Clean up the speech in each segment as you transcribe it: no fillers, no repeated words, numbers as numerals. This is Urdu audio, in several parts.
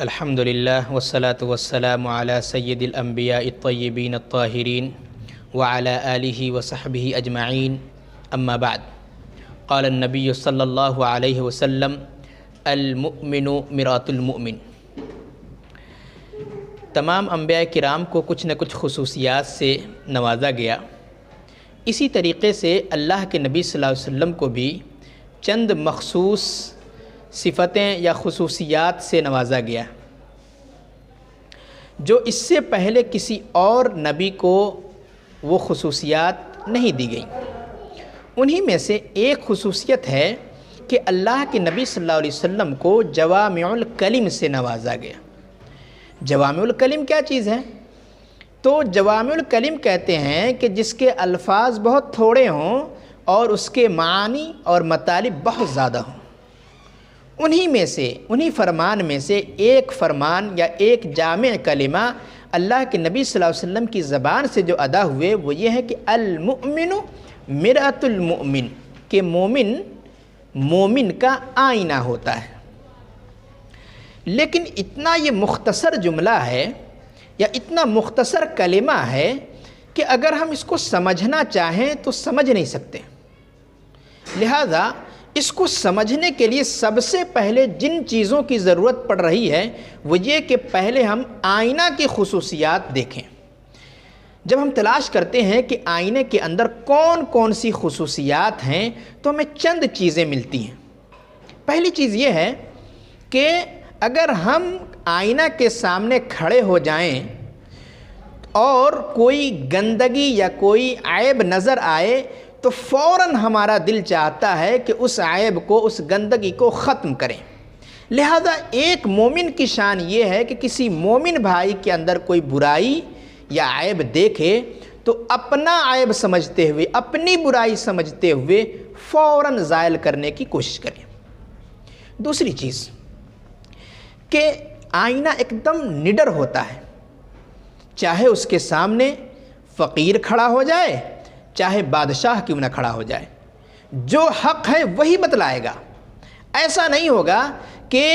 الحمد للہ والصلاة والسلام علی سید الانبیاء الطیبین الطاہرین وعلی آلہ وصحبہ اجمعین اما بعد قال النبی صلی اللہ علیہ وسلم المؤمن مرآۃ المؤمن۔ تمام انبیاء کرام کو کچھ نہ کچھ خصوصیات سے نوازا گیا، اسی طریقے سے اللہ کے نبی صلی اللہ علیہ وسلم کو بھی چند مخصوص صفتیں یا خصوصیات سے نوازا گیا جو اس سے پہلے کسی اور نبی کو وہ خصوصیات نہیں دی گئیں۔ انہی میں سے ایک خصوصیت ہے کہ اللہ کے نبی صلی اللہ علیہ وسلم کو جوامع الکلم سے نوازا گیا۔ جوامع الکلم کیا چیز ہے؟ تو جوامع الکلم کہتے ہیں کہ جس کے الفاظ بہت تھوڑے ہوں اور اس کے معانی اور مطالب بہت زیادہ ہوں۔ انہی فرمان میں سے ایک فرمان یا ایک جامع کلمہ اللہ کے نبی صلی اللہ علیہ وسلم کی زبان سے جو ادا ہوئے وہ یہ ہے کہ المؤمن مرآۃ المؤمن، کہ مومن کا آئینہ ہوتا ہے۔ لیکن اتنا یہ مختصر جملہ ہے یا اتنا مختصر کلمہ ہے کہ اگر ہم اس کو سمجھنا چاہیں تو سمجھ نہیں سکتے۔ لہذا اس کو سمجھنے کے لیے سب سے پہلے جن چیزوں کی ضرورت پڑ رہی ہے وہ یہ کہ پہلے ہم آئینہ کی خصوصیات دیکھیں۔ جب ہم تلاش کرتے ہیں کہ آئینے کے اندر کون کون سی خصوصیات ہیں تو ہمیں چند چیزیں ملتی ہیں۔ پہلی چیز یہ ہے کہ اگر ہم آئینہ کے سامنے کھڑے ہو جائیں اور کوئی گندگی یا کوئی عیب نظر آئے تو فوراً ہمارا دل چاہتا ہے کہ اس عیب کو، اس گندگی کو ختم کریں۔ لہذا ایک مومن کی شان یہ ہے کہ کسی مومن بھائی کے اندر کوئی برائی یا عیب دیکھے تو اپنا عیب سمجھتے ہوئے، اپنی برائی سمجھتے ہوئے فوراً زائل کرنے کی کوشش کریں۔ دوسری چیز کہ آئینہ ایک دم نڈر ہوتا ہے، چاہے اس کے سامنے فقیر کھڑا ہو جائے چاہے بادشاہ کیوں نہ کھڑا ہو جائے، جو حق ہے وہی بتلائے گا۔ ایسا نہیں ہوگا کہ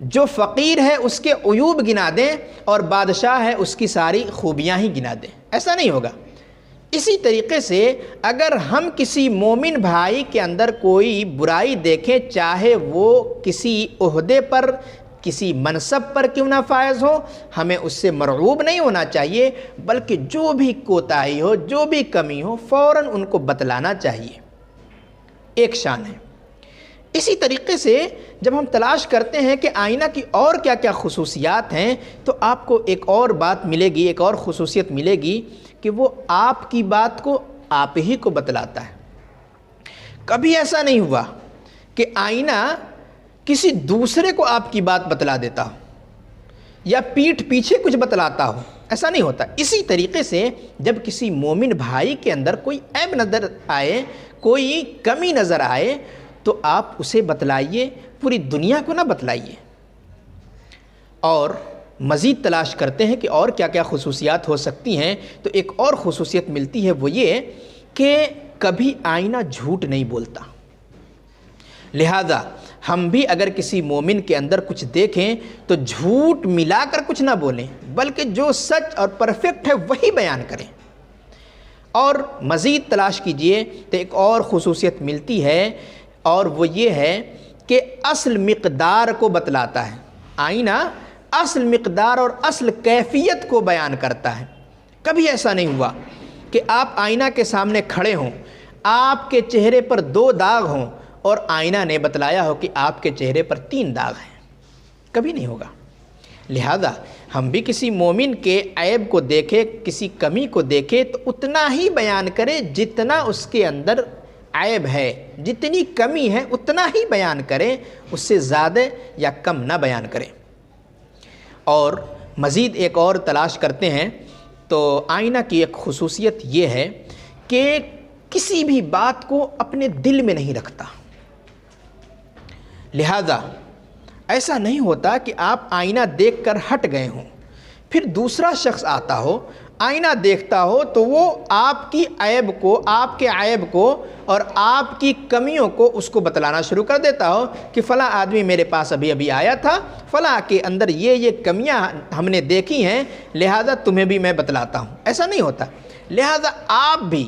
جو فقیر ہے اس کے عیوب گنا دیں اور بادشاہ ہے اس کی ساری خوبیاں ہی گنا دیں، ایسا نہیں ہوگا۔ اسی طریقے سے اگر ہم کسی مومن بھائی کے اندر کوئی برائی دیکھیں، چاہے وہ کسی عہدے پر، کسی منصب پر کیوں نہ فائز ہو، ہمیں اس سے مرعوب نہیں ہونا چاہیے، بلکہ جو بھی کوتاہی ہو، جو بھی کمی ہو، فوراً ان کو بتلانا چاہیے۔ ایک شان ہے۔ اسی طریقے سے جب ہم تلاش کرتے ہیں کہ آئینہ کی اور کیا کیا خصوصیات ہیں تو آپ کو ایک اور بات ملے گی، ایک اور خصوصیت ملے گی کہ وہ آپ کی بات کو آپ ہی کو بتلاتا ہے۔ کبھی ایسا نہیں ہوا کہ آئینہ کسی دوسرے کو آپ کی بات بتلا دیتا ہو یا پیٹھ پیچھے کچھ بتلاتا ہو، ایسا نہیں ہوتا۔ اسی طریقے سے جب کسی مومن بھائی کے اندر کوئی عیب نظر آئے، کوئی کمی نظر آئے تو آپ اسے بتلائیے، پوری دنیا کو نہ بتلائیے۔ اور مزید تلاش کرتے ہیں کہ اور کیا کیا خصوصیات ہو سکتی ہیں تو ایک اور خصوصیت ملتی ہے، وہ یہ کہ کبھی آئینہ جھوٹ نہیں بولتا۔ لہذا ہم بھی اگر کسی مومن کے اندر کچھ دیکھیں تو جھوٹ ملا کر کچھ نہ بولیں، بلکہ جو سچ اور پرفیکٹ ہے وہی بیان کریں۔ اور مزید تلاش کیجئے تو ایک اور خصوصیت ملتی ہے اور وہ یہ ہے کہ اصل مقدار کو بتلاتا ہے۔ آئینہ اصل مقدار اور اصل کیفیت کو بیان کرتا ہے۔ کبھی ایسا نہیں ہوا کہ آپ آئینہ کے سامنے کھڑے ہوں، آپ کے چہرے پر 2 داغ ہوں اور آئینہ نے بتلایا ہو کہ آپ کے چہرے پر 3 داغ ہیں، کبھی نہیں ہوگا۔ لہذا ہم بھی کسی مومن کے عیب کو دیکھیں، کسی کمی کو دیکھیں تو اتنا ہی بیان کریں جتنا اس کے اندر عیب ہے، جتنی کمی ہے اتنا ہی بیان کریں، اس سے زیادہ یا کم نہ بیان کریں۔ اور مزید ایک اور تلاش کرتے ہیں تو آئینہ کی ایک خصوصیت یہ ہے کہ کسی بھی بات کو اپنے دل میں نہیں رکھتا۔ لہذا ایسا نہیں ہوتا کہ آپ آئینہ دیکھ کر ہٹ گئے ہوں، پھر دوسرا شخص آتا ہو، آئینہ دیکھتا ہو تو وہ آپ کی عیب کو، آپ کے عیب کو اور آپ کی کمیوں کو اس کو بتلانا شروع کر دیتا ہو کہ فلاں آدمی میرے پاس ابھی آیا تھا، فلاں کے اندر یہ کمیاں ہم نے دیکھی ہیں، لہذا تمہیں بھی میں بتلاتا ہوں۔ ایسا نہیں ہوتا۔ لہذا آپ بھی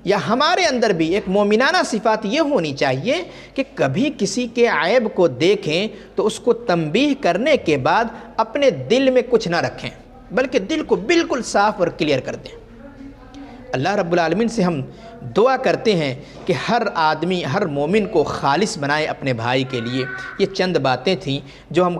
یا ہمارے اندر بھی ایک مومنانہ صفات یہ ہونی چاہیے کہ کبھی کسی کے عیب کو دیکھیں تو اس کو تنبیہ کرنے کے بعد اپنے دل میں کچھ نہ رکھیں، بلکہ دل کو بالکل صاف اور کلیئر کر دیں۔ اللہ رب العالمین سے ہم دعا کرتے ہیں کہ ہر آدمی، ہر مومن کو خالص بنائے اپنے بھائی کے لیے۔ یہ چند باتیں تھیں جو ہم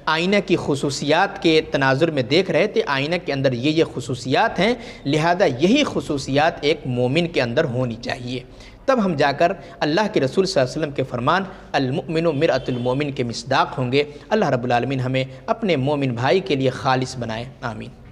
آئینہ کی خصوصیات کے تناظر میں دیکھ رہے تھے۔ آئینہ کے اندر یہ خصوصیات ہیں، لہذا یہی خصوصیات ایک مومن کے اندر ہونی چاہیے، تب ہم جا کر اللہ کے رسول صلی اللہ علیہ وسلم کے فرمان المؤمن مرآۃ المؤمن کے مصداق ہوں گے۔ اللہ رب العالمین ہمیں اپنے مومن بھائی کے لیے خالص بنائے، آمین۔